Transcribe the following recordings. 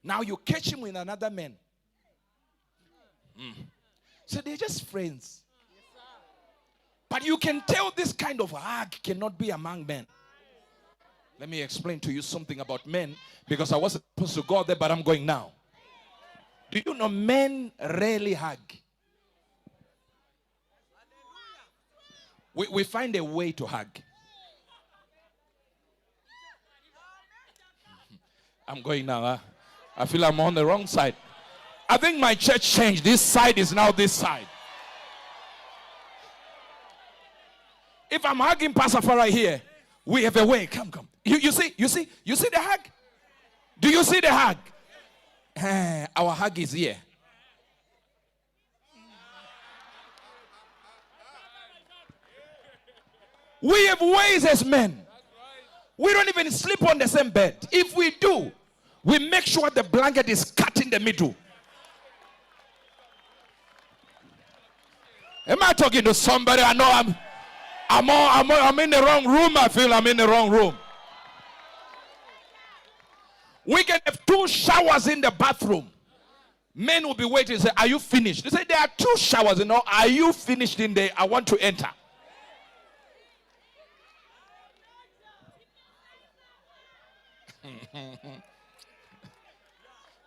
Now you catch him with another man. So they're just friends. But you can tell this kind of hug cannot be among men. Let me explain to you something about men, because I wasn't supposed to go there, but I'm going now. Do you know men rarely hug? We find a way to hug. I'm going now. Huh? I feel I'm on the wrong side. I think my church changed. This side is now this side. If I'm hugging Pastor Farah here, we have a way. Come. You see the hug? Do you see the hug? Our hug is here. We have ways as men. We don't even sleep on the same bed. If we do, we make sure the blanket is cut in the middle. Am I talking to somebody? I know I'm in the wrong room. I feel I'm in the wrong room. We can have 2 showers in the bathroom. Men will be waiting and say, are you finished? They say, there are 2 showers. You know, are you finished in there? I want to enter.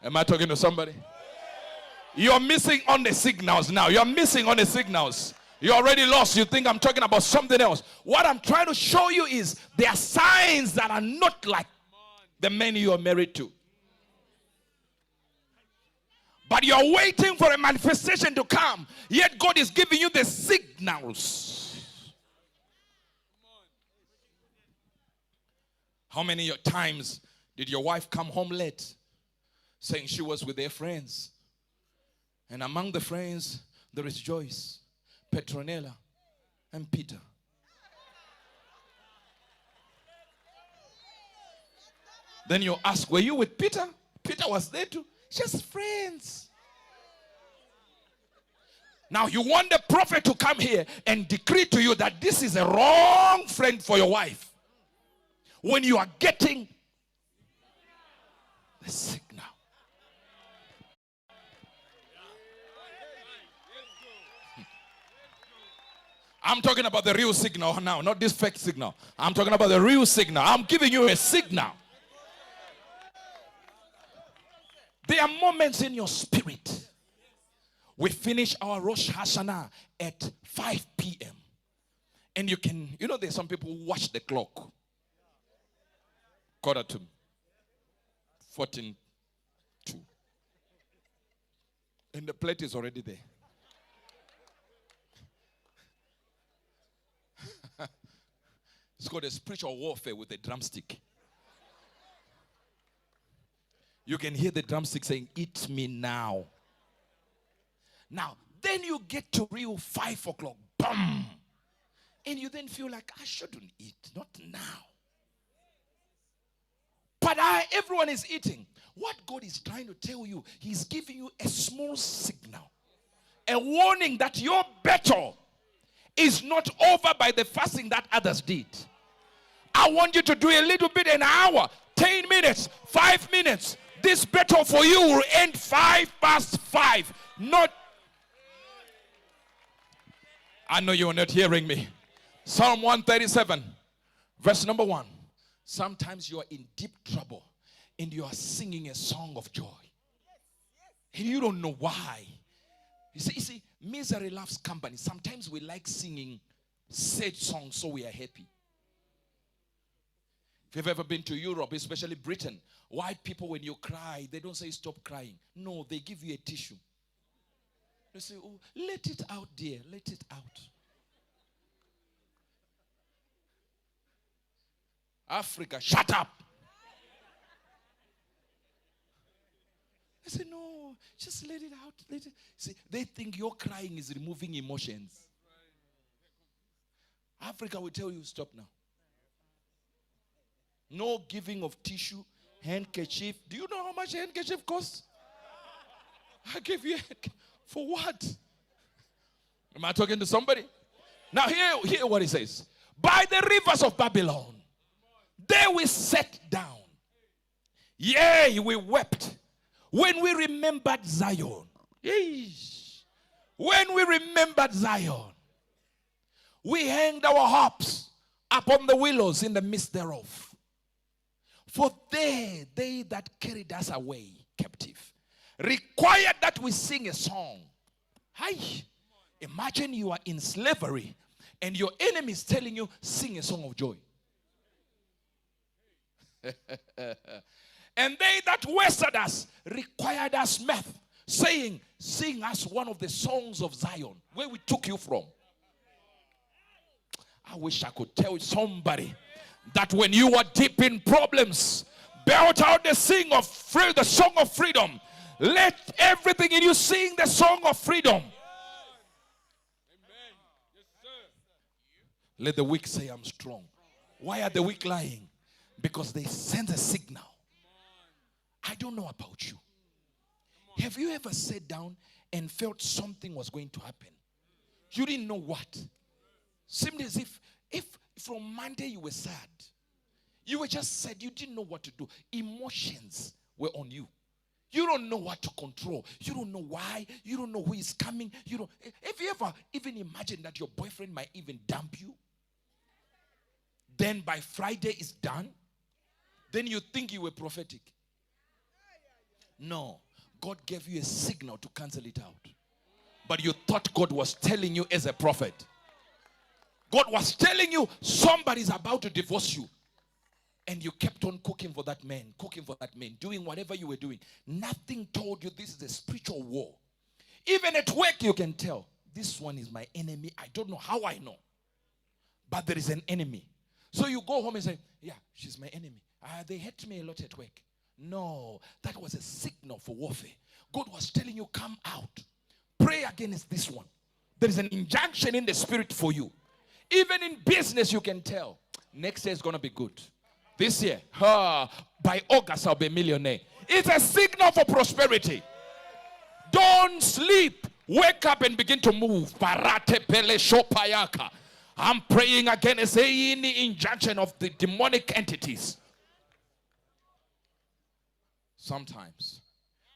Am I talking to somebody? You're missing on the signals now. You're missing on the signals. You're already lost. You think I'm talking about something else. What I'm trying to show you is there are signs that are not like the men you are married to. But you're waiting for a manifestation to come. Yet God is giving you the signals. How many times did your wife come home late, saying she was with their friends? And among the friends, there is Joyce, Petronella, and Peter. Then you ask, were you with Peter? Peter was there too. Just friends. Now you want the prophet to come here and decree to you that this is a wrong friend for your wife, when you are getting the signal. I'm talking about the real signal now, not this fake signal. I'm talking about the real signal. I'm giving you a signal. There are moments in your spirit. We finish our Rosh Hashanah at 5 p.m. And there's some people who watch the clock. 14:02. And the plate is already there. It's called a spiritual warfare with a drumstick. You can hear the drumstick saying, eat me now. Now, then you get to real 5 o'clock. Boom. And you then feel like, I shouldn't eat. Not now. But everyone is eating. What God is trying to tell you, He's giving you a small signal. A warning that your battle is not over by the fasting that others did. I want you to do a little bit, an hour, 10 minutes, 5 minutes. This battle for you will end 5:05. I know you're not hearing me. Psalm 137, verse number 1. Sometimes you are in deep trouble and you are singing a song of joy. And you don't know why. You see, misery loves company. Sometimes we like singing sad songs so we are happy. If you've ever been to Europe, especially Britain, white people, when you cry, they don't say stop crying. No, they give you a tissue. They say, oh, let it out, dear. Let it out. Africa, shut up. I say, no, just let it out. Let it. See, they think your crying is removing emotions. Africa will tell you, stop now. No giving of tissue, handkerchief. Do you know how much a handkerchief costs? I gave you for what? Am I talking to somebody? Now hear what he says. By the rivers of Babylon, there we sat down. Yea, we wept When we remembered Zion, when we remembered Zion, we hanged our harps upon the willows in the midst thereof. For they that carried us away captive required that we sing a song. Hi. Imagine you are in slavery and your enemy is telling you, sing a song of joy. And they that wasted us required us mirth, saying, sing us one of the songs of Zion, where we took you from. I wish I could tell somebody that when you are deep in problems, belt out the song of freedom. Let everything in you sing the song of freedom. Let the weak say, I'm strong. Why are the weak lying? Because they send a signal. I don't know about you. Have you ever sat down and felt something was going to happen? You didn't know what. Seemed as if from Monday you were sad. You were just sad. You didn't know what to do. Emotions were on you. You don't know what to control. You don't know why. You don't know who is coming. Have you ever even imagined that your boyfriend might even dump you? Then by Friday it's done. Then you think you were prophetic. No. God gave you a signal to cancel it out. But you thought God was telling you as a prophet. God was telling you somebody's about to divorce you. And you kept on cooking for that man, doing whatever you were doing. Nothing told you this is a spiritual war. Even at work you can tell, this one is my enemy. I don't know how I know. But there is an enemy. So you go home and say, yeah, she's my enemy. They hate me a lot at work. No, that was a signal for warfare. God was telling you, come out. Pray against this one. There is an injunction in the spirit for you. Even in business, you can tell. Next year is going to be good. This year, by August, I'll be a millionaire. It's a signal for prosperity. Don't sleep. Wake up and begin to move. I'm praying against any injunction of the demonic entities. Sometimes,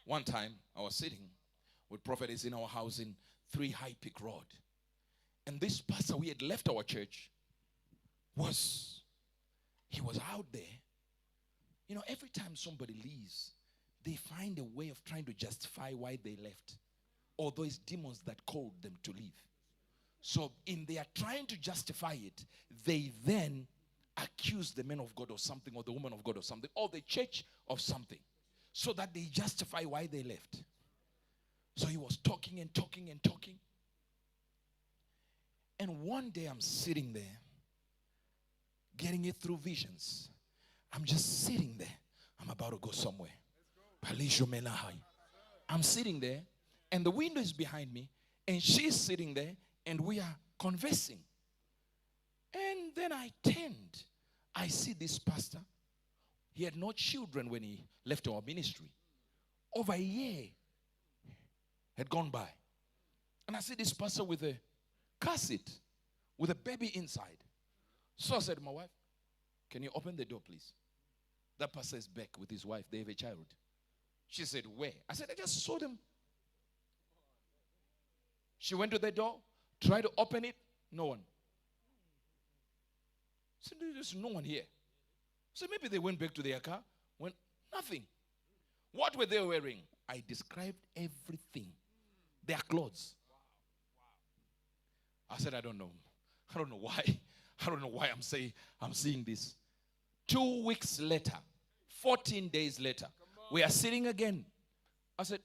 one time, I was sitting with prophets in our house in 3 High Peak Road. And this pastor, we had left our church, he was out there. You know, every time somebody leaves, they find a way of trying to justify why they left. Although it's demons that called them to leave. So in their trying to justify it, they then accuse the man of God of something, or the woman of God of something, or the church of something, so that they justify why they left. So he was talking and talking and talking. And one day I'm sitting there, getting it through visions. I'm just sitting there. I'm about to go somewhere. I'm sitting there, and the window is behind me, and she's sitting there, and we are conversing. And then I turned. I see this pastor. He had no children when he left our ministry. Over a year had gone by. And I see this pastor with a car seat, with a baby inside. So I said to my wife, can you open the door, please? That pastor is back with his wife. They have a child. She said, where? I said, I just saw them. She went to the door, tried to open it. No one. I said, there's no one here. So maybe they went back to their car. Went, nothing. What were they wearing? I described everything. Their clothes. I said, I don't know. I don't know why. I don't know why I'm seeing this. 2 weeks later, 14 days later, we are sitting again. I said,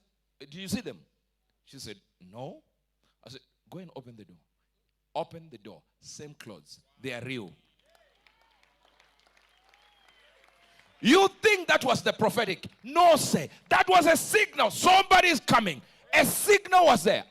do you see them? She said, no. I said, go and open the door. Open the door. Same clothes. They are real. You think that was the prophetic? No, sir. That was a signal. Somebody is coming. A signal was there.